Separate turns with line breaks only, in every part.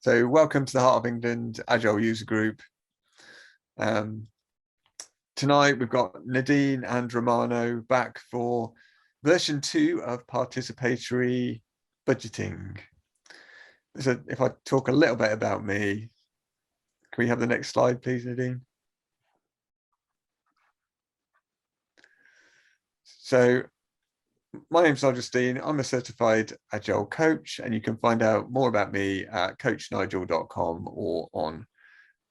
So welcome to the Heart of England Agile User Group. Tonight we've got Nadine and Romano back for version 2 of Participatory Budgeting. So if I talk a little bit about me, can we have the next slide, please, Nadine? So my name's Nigel. I'm a certified Agile coach, and you can find out more about me at coachnigel.com or on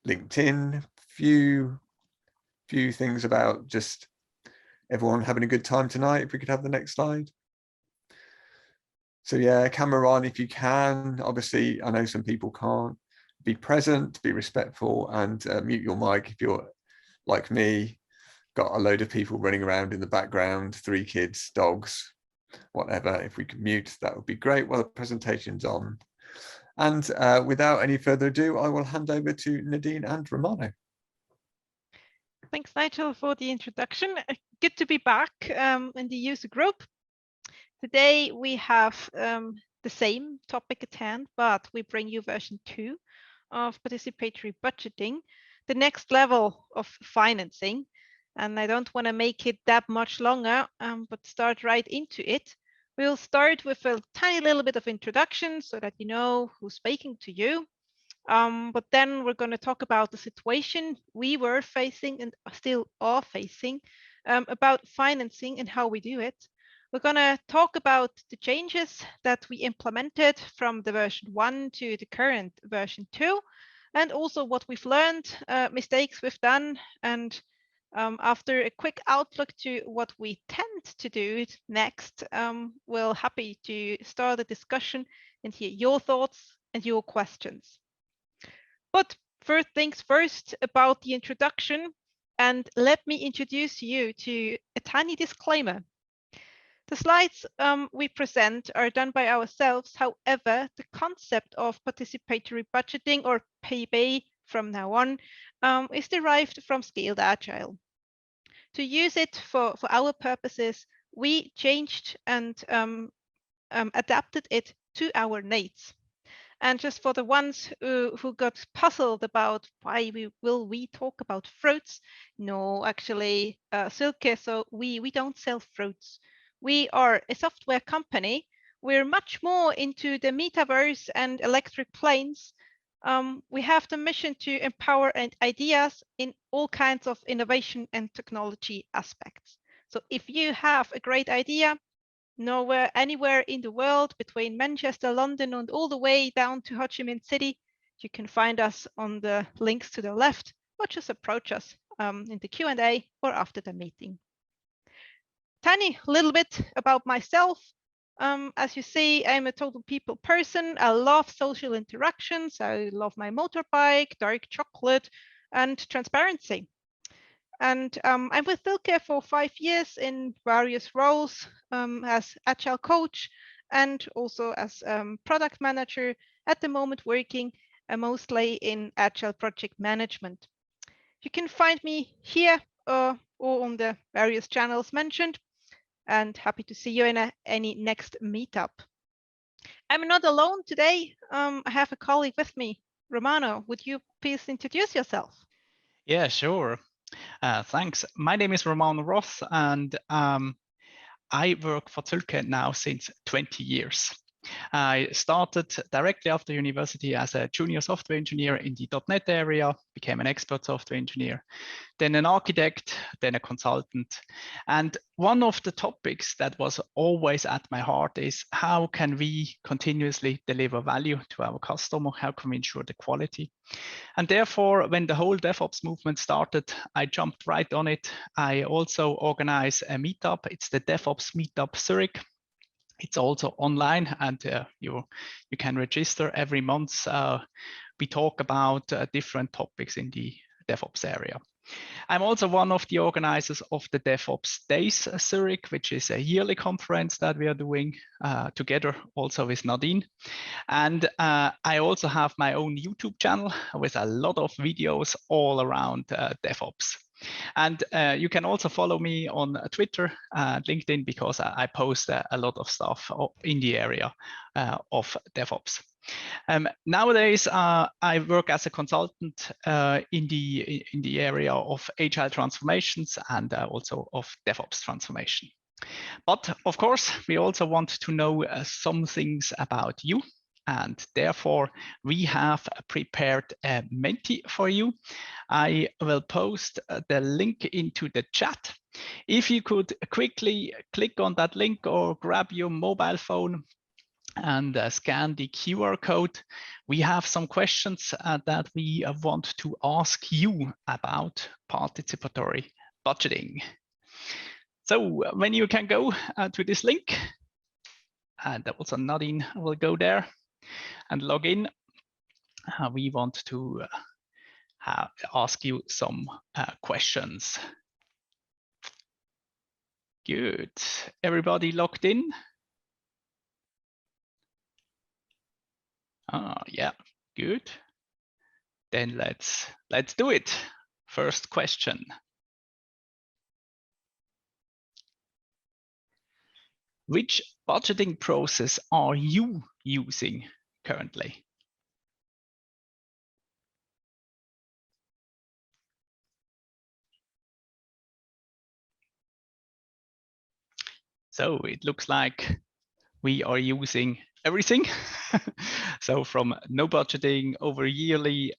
LinkedIn. Few things about just everyone having a good time tonight. If we could have the next slide. So yeah, camera on if you can. Obviously, I know some people can't. Be present, be respectful, and mute your mic if you're like me. Got a load of people running around in the background, 3 kids, dogs, whatever. If we could mute, that would be great while the presentation's on. And without any further ado, I will hand over to Nadine and Romano.
Thanks, Nigel, for the introduction. Good to be back in the user group. Today we have the same topic at hand, but we bring you version 2 of participatory budgeting, the next level of financing. And I don't want to make it that much longer, but start right into it. We'll start with a tiny little bit of introduction so that you know who's speaking to you. But then we're going to talk about the situation we were facing and still are facing about financing and how we do it. We're going to talk about the changes that we implemented from the version 1 to the current version 2, and also what we've learned, mistakes we've done, and after a quick outlook to what we tend to do next, we're happy to start a discussion and hear your thoughts and your questions. But first things first, about the introduction, and let me introduce you to a tiny disclaimer. The slides we present are done by ourselves. However, the concept of participatory budgeting, or PB from now on, is derived from Scaled Agile. To use it for our purposes, we changed and adapted it to our needs. And just for the ones who got puzzled about why will we talk about fruits, no, actually, Zühlke, so we don't sell fruits. We are a software company. We're much more into the metaverse and electric planes. We have the mission to empower ideas in all kinds of innovation and technology aspects. So if you have a great idea, anywhere in the world, between Manchester, London, and all the way down to Ho Chi Minh City, you can find us on the links to the left, or just approach us in the Q&A or after the meeting. Tiny little bit about myself. As you see, I'm a total people person. I love social interactions. I love my motorbike, dark chocolate, and transparency. And I'm with Zühlke for 5 years in various roles as Agile coach and also as product manager, at the moment working mostly in Agile project management. You can find me here or on the various channels mentioned, and happy to see you in any next meetup. I'm not alone today. I have a colleague with me. Romano, would you please introduce yourself?
Yeah, sure. Thanks. My name is Romano Roth, and I work for Zühlke now since 20 years. I started directly after university as a junior software engineer in the .NET area, became an expert software engineer, then an architect, then a consultant. And one of the topics that was always at my heart is how can we continuously deliver value to our customer? How can we ensure the quality? And therefore, when the whole DevOps movement started, I jumped right on it. I also organize a meetup. It's the DevOps Meetup Zurich. It's also online, and you can register every month. We talk about different topics in the DevOps area. I'm also one of the organizers of the DevOps Days Zurich, which is a yearly conference that we are doing together also with Nadine. And I also have my own YouTube channel with a lot of videos all around DevOps. And you can also follow me on Twitter and LinkedIn, because I post a lot of stuff in the area of DevOps. Nowadays, I work as a consultant in the area of agile transformations and also of DevOps transformation. But of course, we also want to know some things about you. And therefore, we have prepared a Menti for you. I will post the link into the chat. If you could quickly click on that link or grab your mobile phone and scan the QR code, we have some questions that we want to ask you about participatory budgeting. So when you can go to this link, and that also Nadine will go there and log in, we want to ask you some questions. Good. Everybody logged in? Yeah, good. Then let's do it. First question. Which budgeting process are you using currently? So it looks like we are using everything. So from no budgeting over yearly,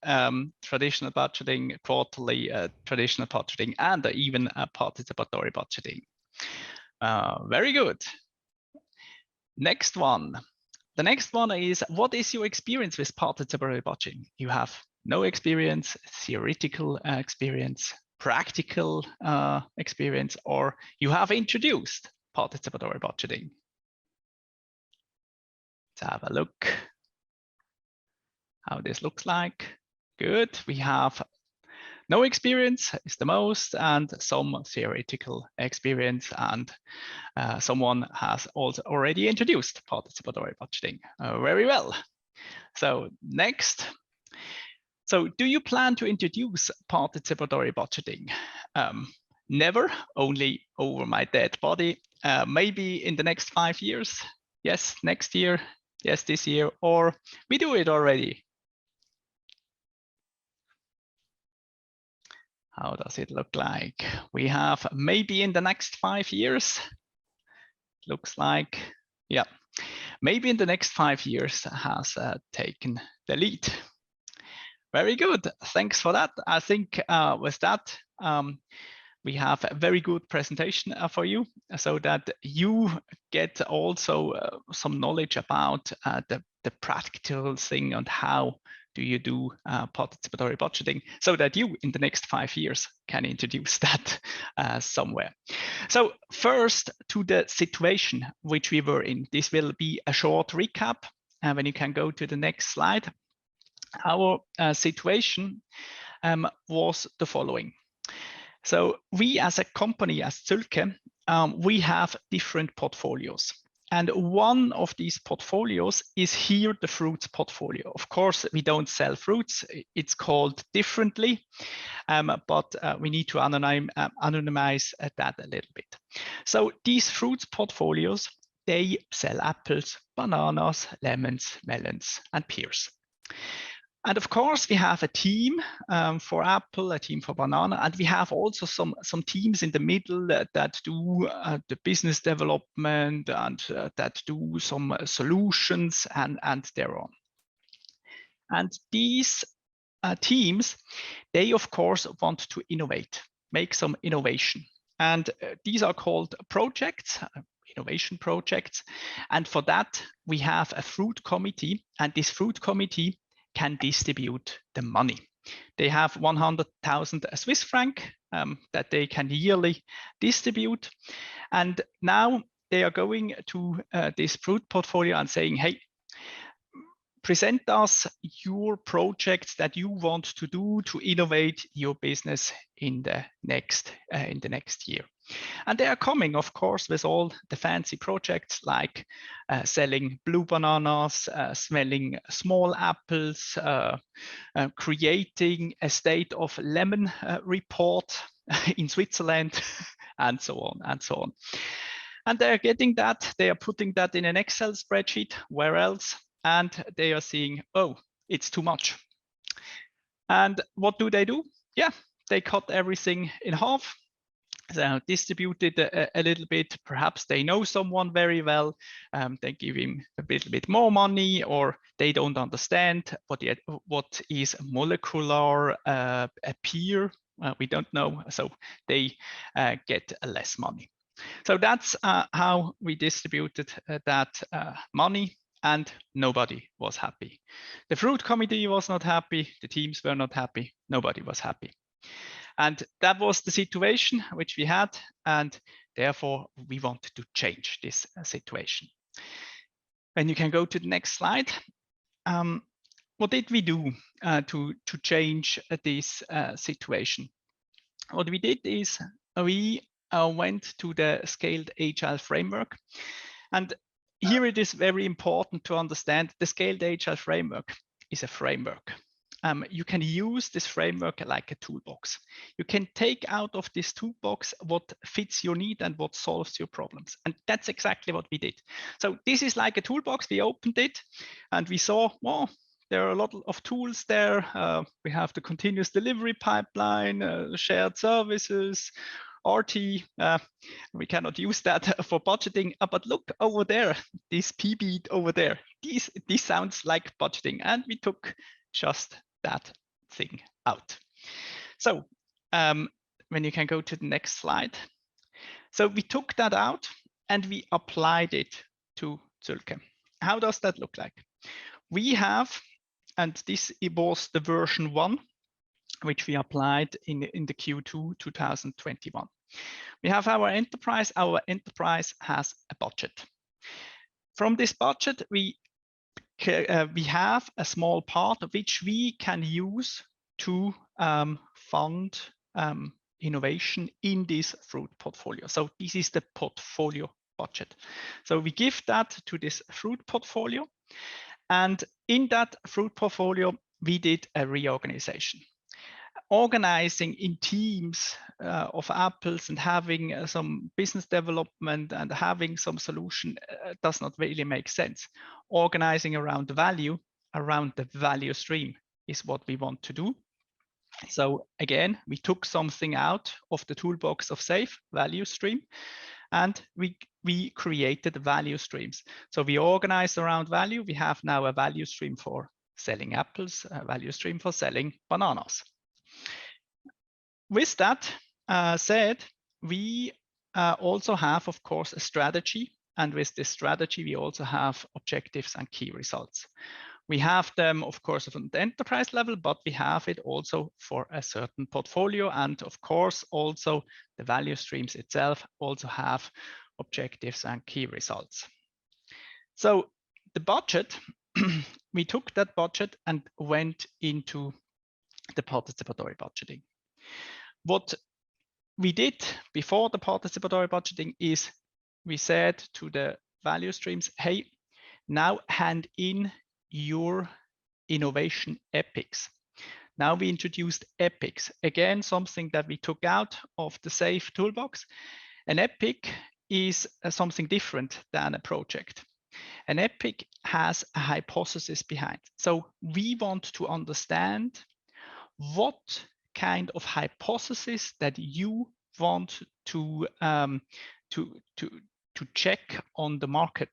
traditional budgeting, quarterly, traditional budgeting, and even participatory budgeting. Very good. Next one. The next one is, what is your experience with participatory budgeting? You have no experience, theoretical experience, practical experience, or you have introduced participatory budgeting. Let's have a look how this looks like. Good. We have no experience is the most, and some theoretical experience, and someone has also already introduced participatory budgeting. Very well. So next. So do you plan to introduce participatory budgeting? Never, only over my dead body. Maybe in the next 5 years. Yes, next year. Yes, this year, or we do it already. How does it look like? We have maybe in the next 5 years. Looks like, yeah, maybe in the next 5 years has taken the lead. Very good. Thanks for that. I think with that, we have a very good presentation for you, so that you get also some knowledge about the practical thing and how do you do participatory budgeting, so that you in the next 5 years can introduce that somewhere. So first, to the situation which we were in. This will be a short recap, and when you can go to the next slide. Our situation was the following. So we as a company, as Zühlke, we have different portfolios. And one of these portfolios is here, the fruits portfolio. Of course, we don't sell fruits. It's called differently, but we need to anonymize that a little bit. So these fruits portfolios, they sell apples, bananas, lemons, melons, and pears. And of course, we have a team for apple, a team for banana, and we have also some teams in the middle that do the business development and that do some solutions and thereon. And these teams, they of course want to innovate, make some innovation. And these are called projects, innovation projects. And for that, we have a fruit committee, and this fruit committee can distribute the money. They have 100,000 Swiss franc that they can yearly distribute. And now they are going to this fruit portfolio and saying, hey, present us your projects that you want to do to innovate your business in the next year. And they are coming, of course, with all the fancy projects like selling blue bananas, smelling small apples, creating a state of lemon report in Switzerland, and so on and so on. And they're getting that, they are putting that in an Excel spreadsheet. Where else? and they are seeing, oh, it's too much. And what do? Yeah, they cut everything in half. So distributed a little bit. Perhaps they know someone very well. They give him a little bit more money, or they don't understand what is molecular peer. We don't know, so they get less money. So that's how we distributed that money, and nobody was happy. The fruit committee was not happy. The teams were not happy. Nobody was happy. And that was the situation which we had, and therefore we wanted to change this situation. And you can go to the next slide. What did we do to change this situation? What we did is we went to the scaled agile framework. And here it is very important to understand the scaled agile framework is a framework. You can use this framework like a toolbox. You can take out of this toolbox what fits your need and what solves your problems. And that's exactly what we did. So this is like a toolbox. We opened it and we saw, well, there are a lot of tools there. We have the continuous delivery pipeline, shared services, RT. We cannot use that for budgeting, but look over there, this PB over there. This sounds like budgeting, and we took just that thing out. So when you can go to the next slide. So we took that out and we applied it to Zühlke. How does that look like? We have, and this was the version 1, which we applied in the Q2 2021. We have our enterprise. Our enterprise has a budget. From this budget, we have a small part of which we can use to fund innovation in this fruit portfolio. So this is the portfolio budget. So we give that to this fruit portfolio. And in that fruit portfolio, we did a reorganization. Organizing in teams of apples and having some business development and having some solution does not really make sense. Organizing around the value stream is what we want to do. So again, we took something out of the toolbox of SAFE, value stream, and we created value streams. So we organized around value. We have now a value stream for selling apples, a value stream for selling bananas. With that said, we also have, of course, a strategy. And with this strategy, we also have objectives and key results. We have them, of course, on the enterprise level, but we have it also for a certain portfolio. And of course, also the value streams itself also have objectives and key results. So the budget, we took that budget and went into the participatory budgeting. What we did before the participatory budgeting is we said to the value streams, hey, now hand in your innovation epics. Now we introduced epics. Again, something that we took out of the SAFE toolbox. An epic is something different than a project. An epic has a hypothesis behind. So we want to understand what kind of hypothesis that you want to check on the market.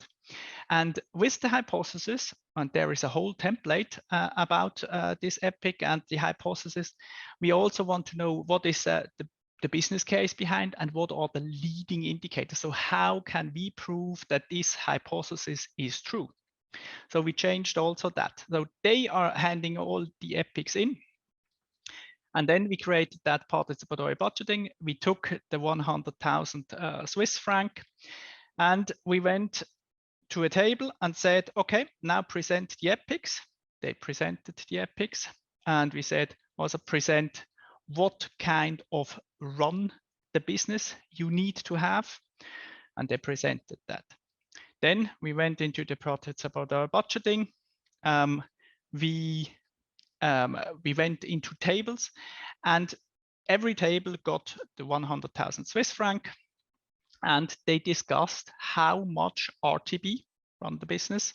And with the hypothesis, and there is a whole template about this epic and the hypothesis, we also want to know what is the business case behind and what are the leading indicators. So how can we prove that this hypothesis is true? So we changed also that. So they are handing all the epics in. And then we created that participatory budgeting. We took the 100,000 Swiss franc and we went to a table and said, okay, now present the epics. They presented the epics and we said, also present what kind of run the business you need to have. And they presented that. Then we went into the participatory budgeting. We went into tables and every table got the 100,000 Swiss franc and they discussed how much RTB from the business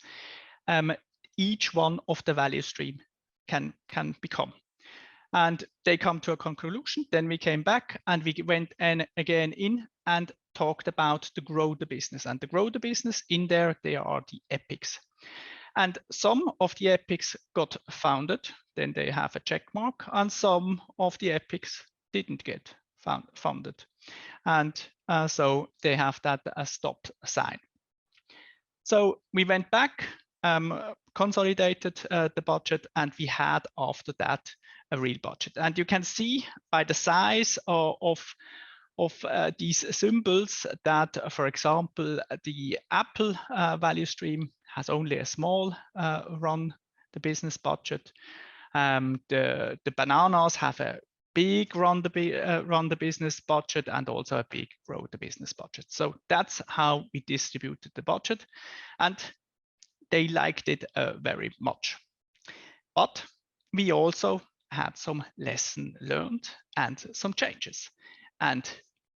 each one of the value stream can become. And they come to a conclusion. Then we came back and we went again in and talked about the grow the business. And the grow the business, in there, they are the epics. And some of the epics got founded, then they have a check mark, and some of the epics didn't get funded. And so they have that stop sign. So we went back, consolidated the budget, and we had after that a real budget. And you can see by the size of these symbols that, for example, the Apple value stream has only a small run the business budget. The bananas have a big run the business budget and also a big grow the business budget. So that's how we distributed the budget, and they liked it very much. But we also had some lesson learned and some changes, and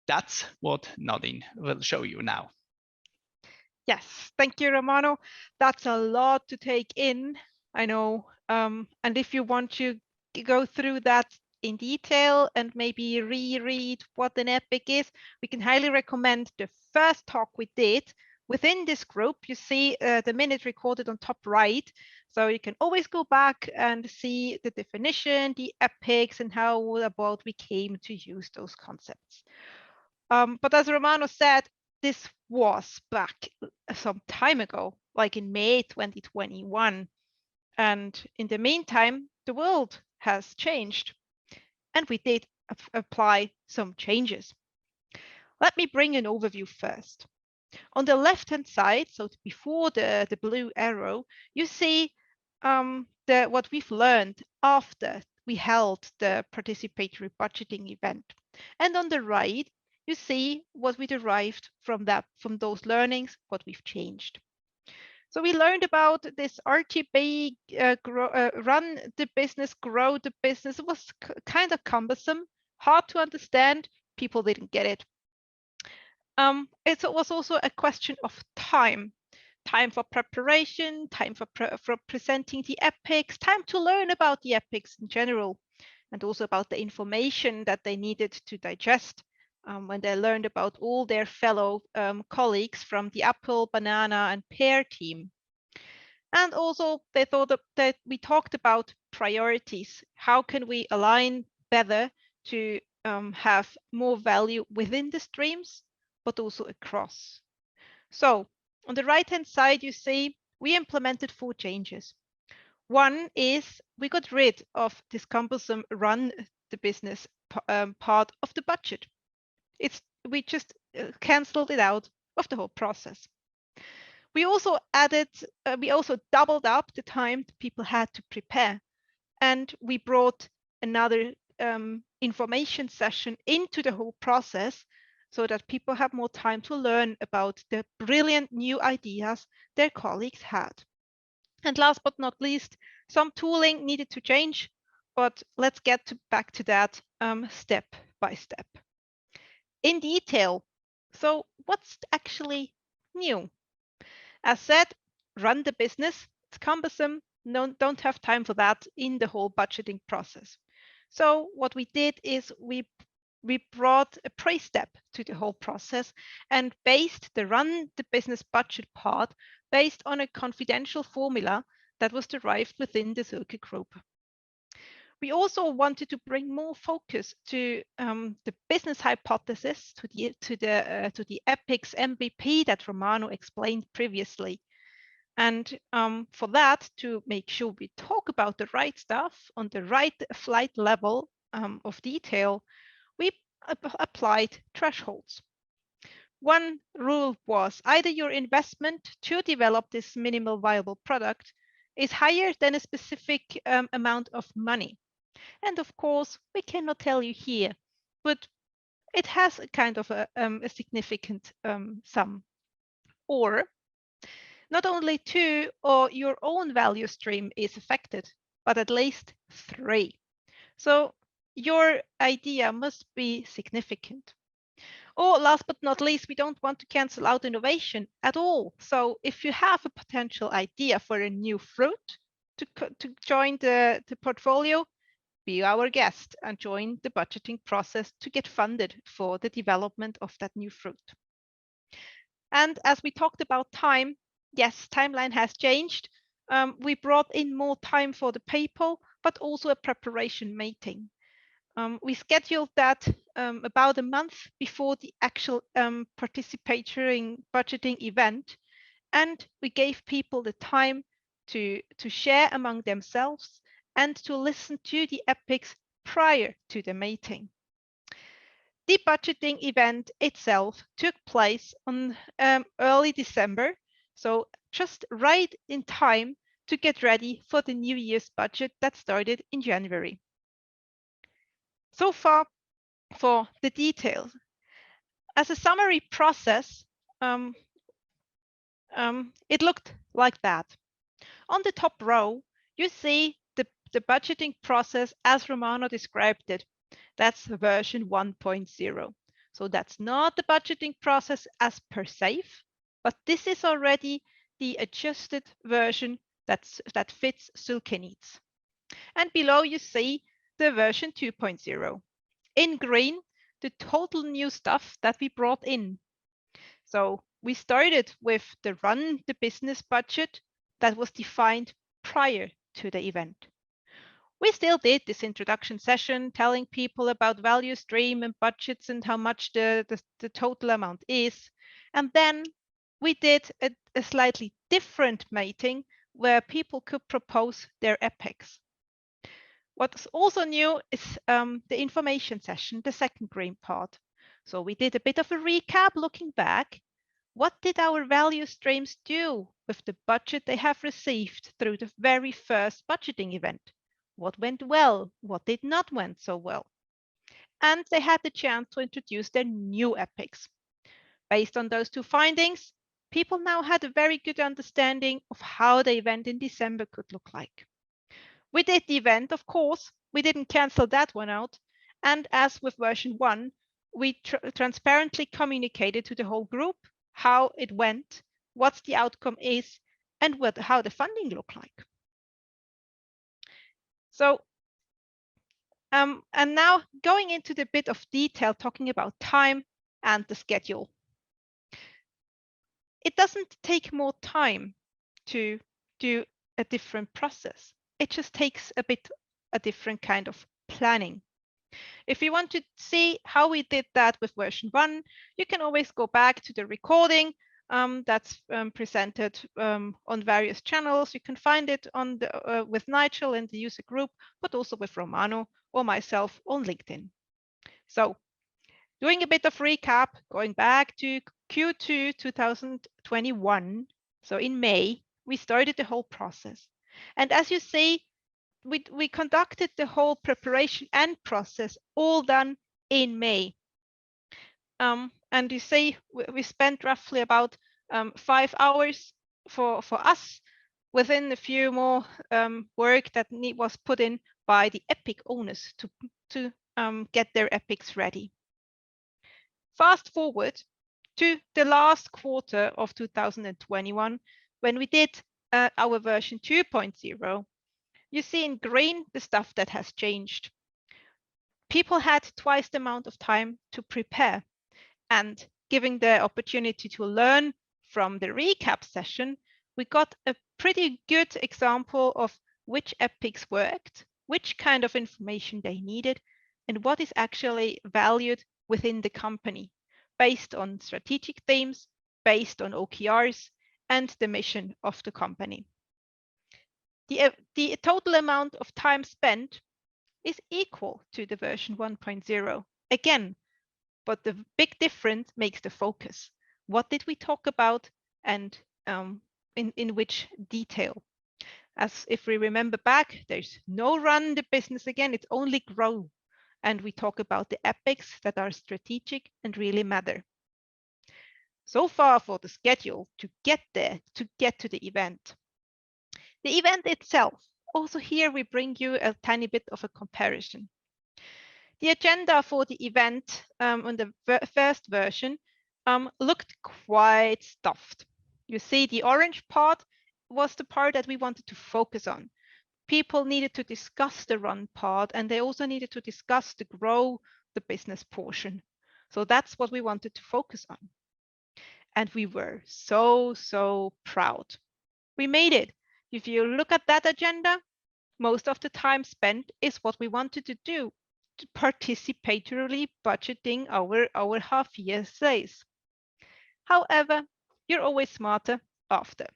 that's what Nadine will show you now.
Yes, thank you, Romano. That's a lot to take in, I know. And if you want to go through that in detail and maybe reread what an epic is, we can highly recommend the first talk we did. Within this group, you see the minute recorded on top right. So you can always go back and see the definition, the epics, and how about we came to use those concepts. But as Romano said, this was back some time ago, like in May 2021. And in the meantime, the world has changed, and we did apply some changes. Let me bring an overview first. On the left-hand side, so before the blue arrow, you see what we've learned after we held the participatory budgeting event. And on the right, you see what we derived from those learnings, what we've changed. So we learned about this RTB, run the business, grow the business. It was kind of cumbersome, hard to understand. People didn't get it. It was also a question of time for preparation, time for presenting the epics, time to learn about the epics in general, and also about the information that they needed to digest when they learned about all their fellow colleagues from the apple, banana, and pear team. And also they thought that we talked about priorities. How can we align better to have more value within the streams, but also across? So on the right-hand side, you see we implemented 4 changes. One is we got rid of this cumbersome run the business part of the budget. We just canceled it out of the whole process. We also doubled up the time people had to prepare, and we brought another information session into the whole process so that people have more time to learn about the brilliant new ideas their colleagues had. And last but not least, some tooling needed to change, but let's get back to that step by step. In detail, so what's actually new? As said, run the business. It's cumbersome. Don't have time for that in the whole budgeting process. So what we did is we brought a pre-step to the whole process and based the run the business budget part based on a confidential formula that was derived within the Zühlke group. We also wanted to bring more focus to the business hypothesis, to the epics MVP that Romano explained previously. And for that, to make sure we talk about the right stuff on the right flight level of detail, we applied thresholds. One rule was either your investment to develop this minimal viable product is higher than a specific amount of money. And of course, we cannot tell you here, but it has a kind of a significant sum. Or not only 2 or your own value stream is affected, but at least 3. So your idea must be significant. Or last but not least, we don't want to cancel out innovation at all. So if you have a potential idea for a new fruit to join the portfolio, be our guest and join the budgeting process to get funded for the development of that new fruit. And as we talked about time, yes, timeline has changed. We brought in more time for the people, but also a preparation meeting. We scheduled that about a month before the actual participatory budgeting event, and we gave people the time to share among themselves and to listen to the epics prior to the meeting. The budgeting event itself took place on early December, so just right in time to get ready for the New Year's budget that started in January. So far for the details. As a summary process, it looked like that. On the top row, you see the budgeting process as Romano described it. That's version 1.0. So that's not the budgeting process as per se, but this is already the adjusted version that fits Zühlke needs. And below you see the version 2.0. In green, the total new stuff that we brought in. So we started with the run the business budget that was defined prior to the event. We still did this introduction session, telling people about value stream and budgets and how much the total amount is. And then we did a slightly different meeting where people could propose their epics. What's also new is the information session, the second green part. So we did a bit of a recap looking back. What did our value streams do with the budget they have received through the very first budgeting event? What went well? What did not went so well? And they had the chance to introduce their new epics. Based on those two findings, people now had a very good understanding of how the event in December could look like. We did the event, of course, we didn't cancel that one out. And as with version 1, we transparently communicated to the whole group how it went, what the outcome is, and how the funding looked like. So, and now going into the bit of detail, talking about time and the schedule. It doesn't take more time to do a different process. It just takes a different kind of planning. If you want to see how we did that with version 1, you can always go back to the recording that's presented on various channels. You can find it on with Nigel in the user group, but also with Romano or myself on LinkedIn. So doing a bit of recap, going back to Q2 2021. So in May, we started the whole process. And as you see, we conducted the whole preparation and process all done in May. And you see, we spent roughly about 5 hours for us, within a few more work that was put in by the epic owners to get their epics ready. Fast forward to the last quarter of 2021, when we did our version 2.0. You see in green the stuff that has changed. People had twice the amount of time to prepare, and giving the opportunity to learn from the recap session, we got a pretty good example of which epics worked, which kind of information they needed, and what is actually valued within the company based on strategic themes, based on OKRs, and the mission of the company. The total amount of time spent is equal to the version 1.0. Again, but the big difference makes the focus. What did we talk about, and in which detail? As if we remember back, there's no run the business again, it's only grow. And we talk about the epics that are strategic and really matter. So far for the schedule to get there, to get to the event. The event itself, also here we bring you a tiny bit of a comparison. The agenda for the event on the first version looked quite stuffed. You see, the orange part was the part that we wanted to focus on. People needed to discuss the run part, and they also needed to discuss the grow the business portion. So that's what we wanted to focus on. And we were so proud. We made it. If you look at that agenda, most of the time spent is what we wanted to do, participatorily budgeting our half-year sales. However, you're always smarter after.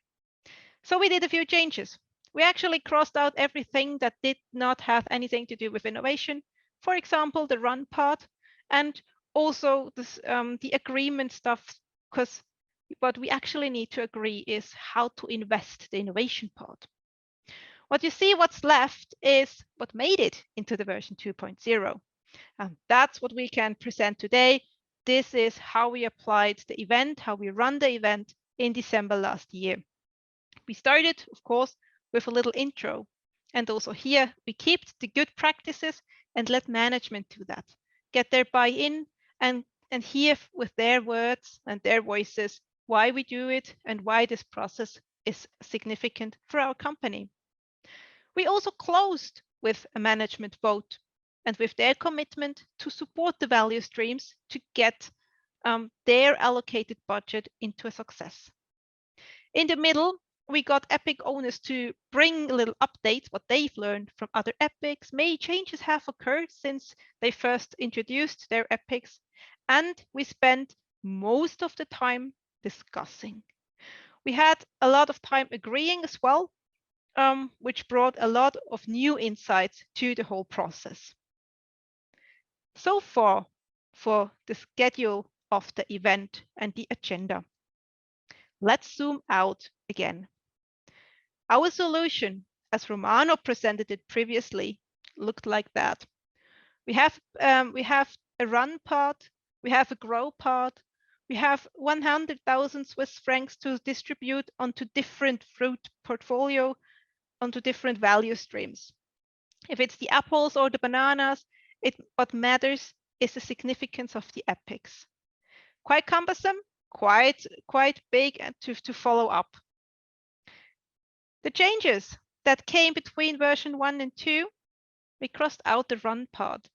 So we did a few changes. We actually crossed out everything that did not have anything to do with innovation. For example, the run part, and also this, the agreement stuff, because what we actually need to agree is how to invest the innovation part. What you see, what's left is what made it into the version 2.0. And that's what we can present today. This is how we applied the event, how we run the event in December last year. We started, of course, with a little intro. And also here, we kept the good practices and let management do that. Get their buy-in and hear with their words and their voices why we do it and why this process is significant for our company. We also closed with a management vote and with their commitment to support the value streams to get their allocated budget into a success. In the middle, we got Epic owners to bring a little updates, what they've learned from other epics. Many changes have occurred since they first introduced their epics, and we spent most of the time discussing. We had a lot of time agreeing as well, which brought a lot of new insights to the whole process. So far for the schedule of the event and the agenda. Let's zoom out again. Our solution, as Romano presented it previously, looked like that. We have a run part, we have a grow part, we have 100,000 Swiss francs to distribute onto different fruit portfolio, onto different value streams. If it's the apples or the bananas, what matters is the significance of the epics. Quite cumbersome, quite big to follow up. The changes that came between version 1 and 2, we crossed out the run part,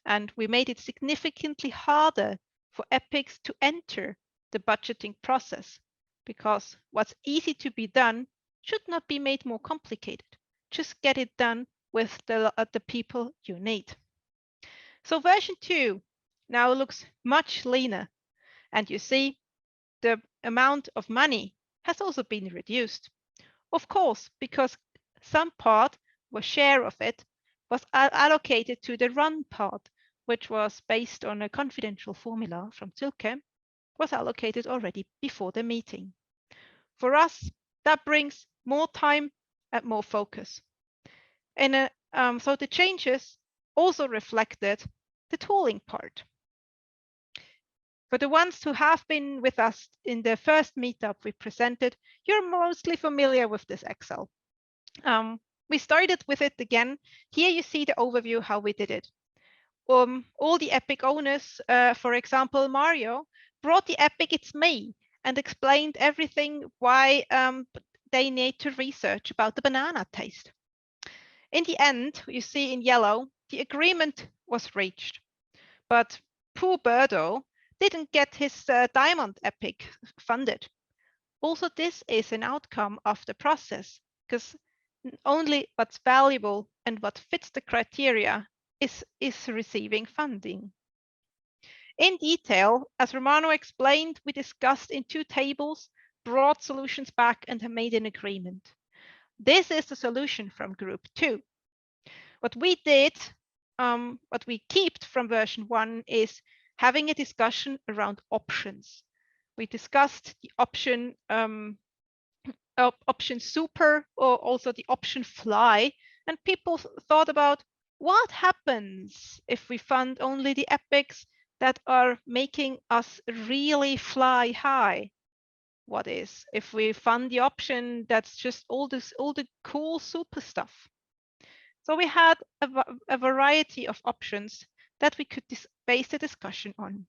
and we made it significantly harder for epics to enter the budgeting process, because what's easy to be done should not be made more complicated. Just get it done with the people you need. So version 2 now looks much leaner, and you see the amount of money has also been reduced. Of course, because some part, or share of it, was allocated to the run part, which was based on a confidential formula from Zühlke, was allocated already before the meeting. For us, that brings more time and more focus. And so the changes also reflected the tooling part. For the ones who have been with us in the first meetup we presented, you're mostly familiar with this Excel. We started with it again. Here you see the overview how we did it. All the epic owners, for example, Mario, brought the epic It's Me and explained everything why they need to research about the banana taste. In the end, you see in yellow, the agreement was reached, but poor Birdo didn't get his diamond epic funded. Also, this is an outcome of the process, because only what's valuable and what fits the criteria is receiving funding. In detail, as Romano explained, we discussed in 2 tables, brought solutions back and have made an agreement. This is the solution from group 2. What we did, what we kept from version 1 is having a discussion around options. We discussed the option option super, or also the option fly, and people thought about what happens if we fund only the epics that are making us really fly high. What is if we fund the option that's just all the cool super stuff? So we had a variety of options that we could base the discussion on.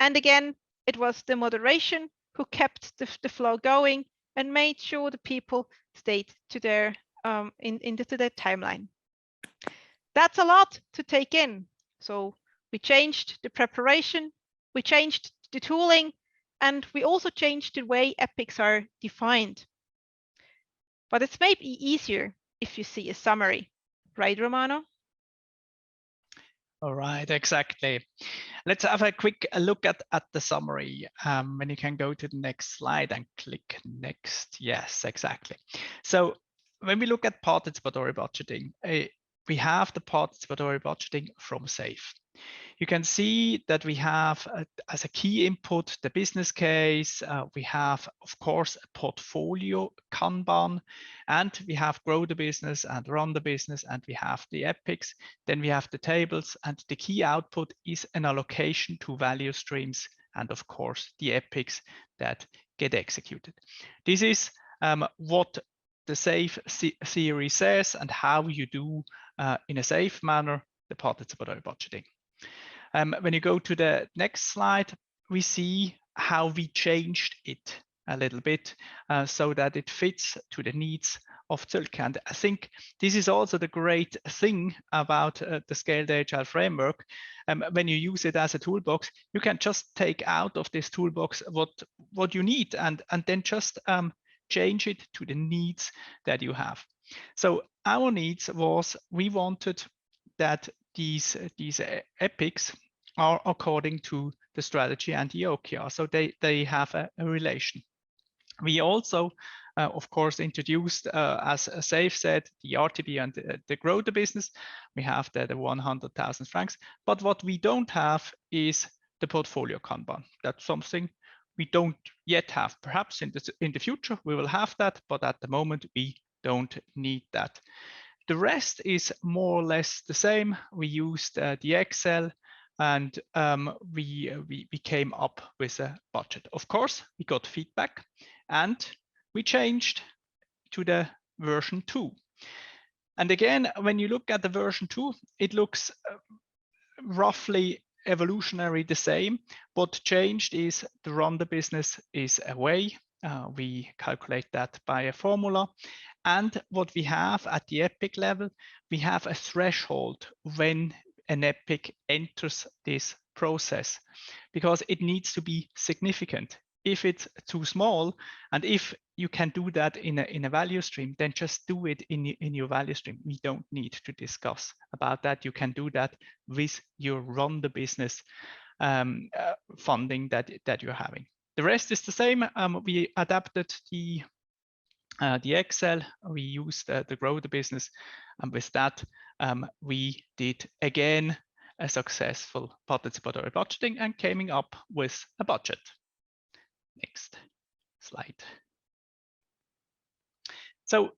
And again, it was the moderation who kept the flow going and made sure the people stayed to their into their timeline. That's a lot to take in. So we changed the preparation, we changed the tooling, and we also changed the way epics are defined. But it's maybe easier if you see a summary, right, Romano?
All right, exactly. Let's have a quick look at the summary. When you can go to the next slide and click next. Yes, exactly. So when we look at participatory budgeting, we have the participatory budgeting from SAFe. You can see that we have as a key input the business case. We have, of course, a portfolio Kanban, and we have grow the business and run the business, and we have the epics. Then we have the tables, and the key output is an allocation to value streams, and of course, the epics that get executed. This is what the SAFe theory says and how you do in a safe manner the participatory budgeting. When you go to the next slide, we see how we changed it a little bit so that it fits to the needs of Zühlke. And I think this is also the great thing about the Scaled Agile framework. When you use it as a toolbox, you can just take out of this toolbox what you need and then just change it to the needs that you have. So our needs was we wanted that these epics are according to the strategy and the OKR, so they have a relation. We also, of course, introduced, as SAFe said, the RTB and the grow the business. We have the 100,000 francs, but what we don't have is the portfolio Kanban. That's something we don't yet have. Perhaps in the future we will have that, but at the moment we don't need that. The rest is more or less the same. We used the Excel, and we came up with a budget. Of course, we got feedback, and we changed to the version 2. And again, when you look at the version 2, it looks roughly evolutionary the same. What changed is the run the business is away. We calculate that by a formula. And what we have at the epic level, we have a threshold when an epic enters this process, because it needs to be significant. If it's too small, and if you can do that in a value stream, then just do it in your value stream. We don't need to discuss about that. You can do that with your run the business funding that you're having. The rest is the same. We adapted the Excel, we used the grow the business, and with that we did again a successful participatory budgeting and came up with a budget. Next slide. So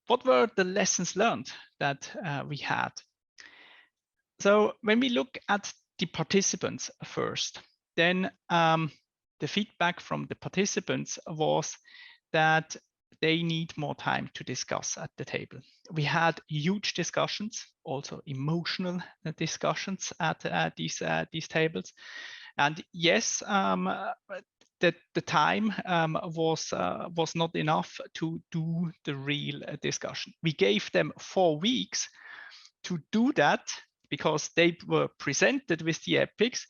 what were the lessons learned that we had? So when we look at the participants first, then the feedback from the participants was that they need more time to discuss at the table. We had huge discussions, also emotional discussions at these tables. And yes, the time was not enough to do the real discussion. We gave them 4 weeks to do that because they were presented with the epics,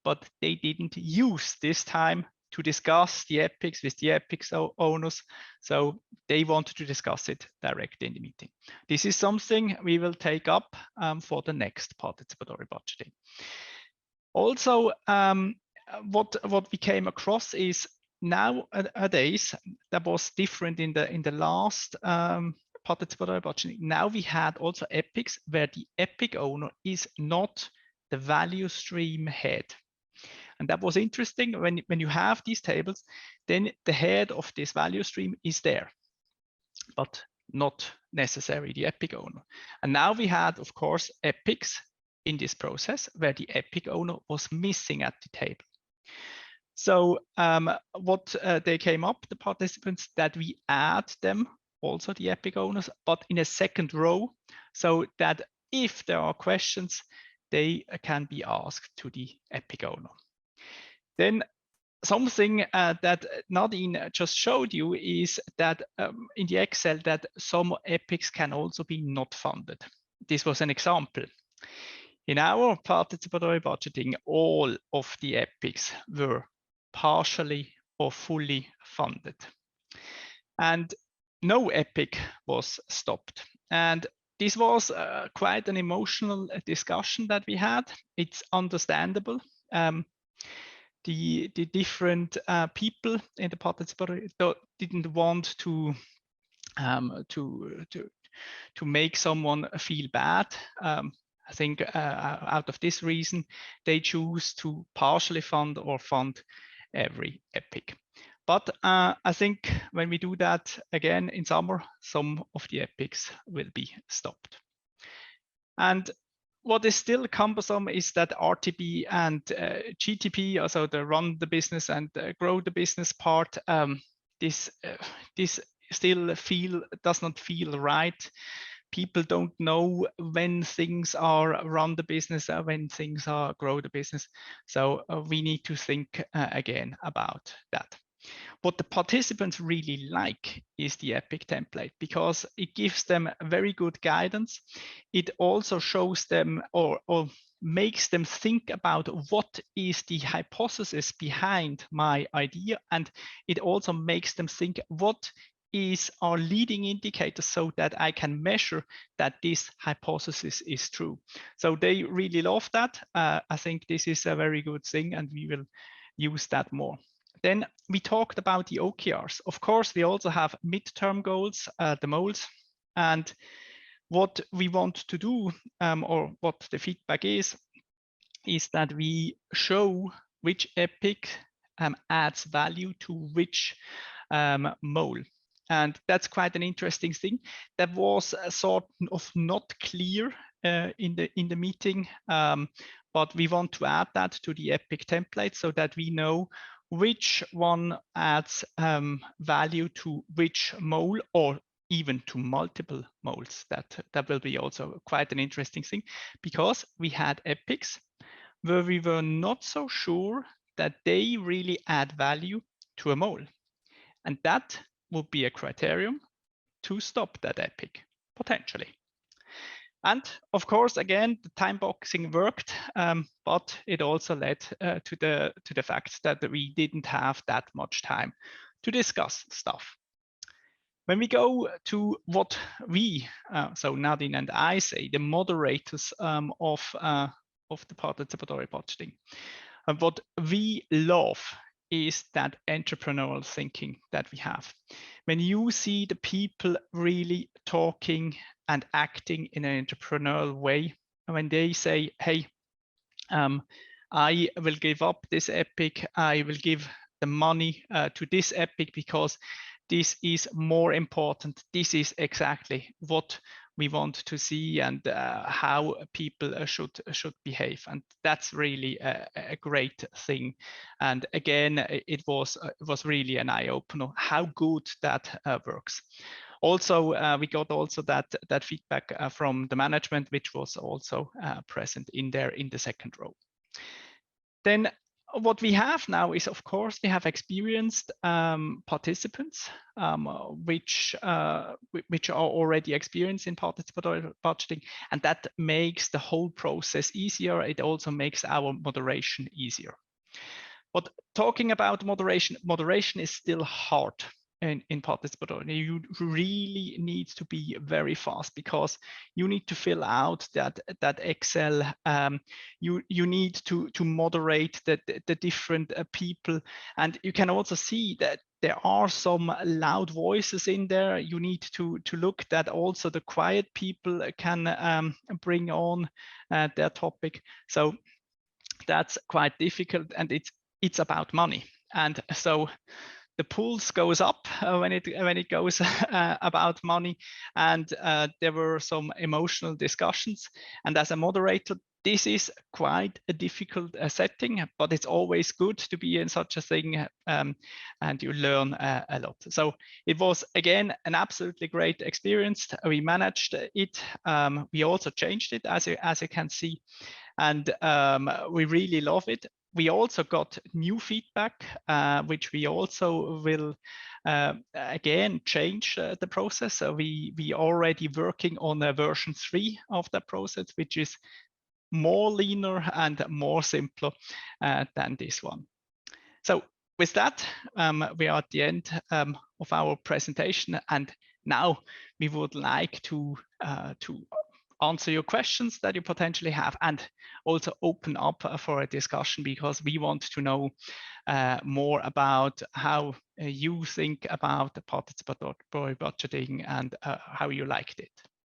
but they didn't use this time to discuss the epics with the epics owners. So they wanted to discuss it directly in the meeting. This is something we will take up for the next participatory budgeting. Also, what we came across is nowadays, that was different in the last participatory budgeting. Now we had also epics where the epic owner is not the value stream head. And that was interesting. When you have these tables, then the head of this value stream is there, but not necessarily the epic owner. And now we had, of course, epics in this process where the epic owner was missing at the table. So what they came up, the participants, that we add them, also the epic owners, but in a second row, so that if there are questions, they can be asked to the epic owner. Then something that Nadine just showed you is that in the Excel that some epics can also be not funded. This was an example. In our participatory budgeting, all of the epics were partially or fully funded. And no epic was stopped. And this was quite an emotional discussion that we had. It's understandable. The different people in the participatory didn't want to make someone feel bad. I think out of this reason, they choose to partially fund or fund every epic. But I think when we do that again in summer, some of the epics will be stopped. And what is still cumbersome is that RTB and GTP, also the run the business and grow the business part, this still does not feel right. People don't know when things are run the business, when things are grow the business. So we need to think again about that. What the participants really like is the epic template because it gives them very good guidance. It also shows them or makes them think about what is the hypothesis behind my idea, and it also makes them think what is our leading indicator so that I can measure that this hypothesis is true. So they really love that. I think this is a very good thing and we will use that more. Then we talked about the OKRs. Of course, we also have midterm goals, the MOLs, and what we want to do or what the feedback is that we show which epic adds value to which MOL. And that's quite an interesting thing. That was sort of not clear in the meeting, but we want to add that to the epic template so that we know which one adds value to which MOL or even to multiple MOLs. That will be also quite an interesting thing because we had epics where we were not so sure that they really add value to a MOL. And that would be a criterion to stop that epic, potentially. And of course, again, the time boxing worked, but it also led to the fact that we didn't have that much time to discuss stuff. When we go to what we, so Nadine and I say, the moderators of the participatory budgeting, what we love is that entrepreneurial thinking that we have. When you see the people really talking and acting in an entrepreneurial way, when they say, hey, I will give up this epic, I will give the money to this epic because this is more important. This is exactly what we want to see and how people should behave. And that's really a great thing. And again, it was really an eye-opener how good that works. Also, we got also that feedback from the management, which was also present in there in the second row. Then what we have now is, of course, we have experienced participants which are already experienced in participatory budgeting, and that makes the whole process easier. It also makes our moderation easier. But talking about moderation is still hard in participatory. You really need to be very fast because you need to fill out that Excel. You need to moderate the different people, and you can also see that there are some loud voices in there. You need to look that also the quiet people can bring on their topic. So that's quite difficult, and it's about money, and so the pulse goes up when it goes about money, and there were some emotional discussions. And as a moderator, this is quite a difficult setting, but it's always good to be in such a thing, and you learn a lot. So it was again an absolutely great experience. We managed it. We also changed it, as you can see. and we really love it. We also got new feedback, which we also will again change the process. So we already working on a version 3 of the process, which is more leaner and more simpler than this one. So with that, we are at the end of our presentation, and now we would like to answer your questions that you potentially have, and also open up for a discussion, because we want to know more about how you think about the participatory budgeting and how you liked it.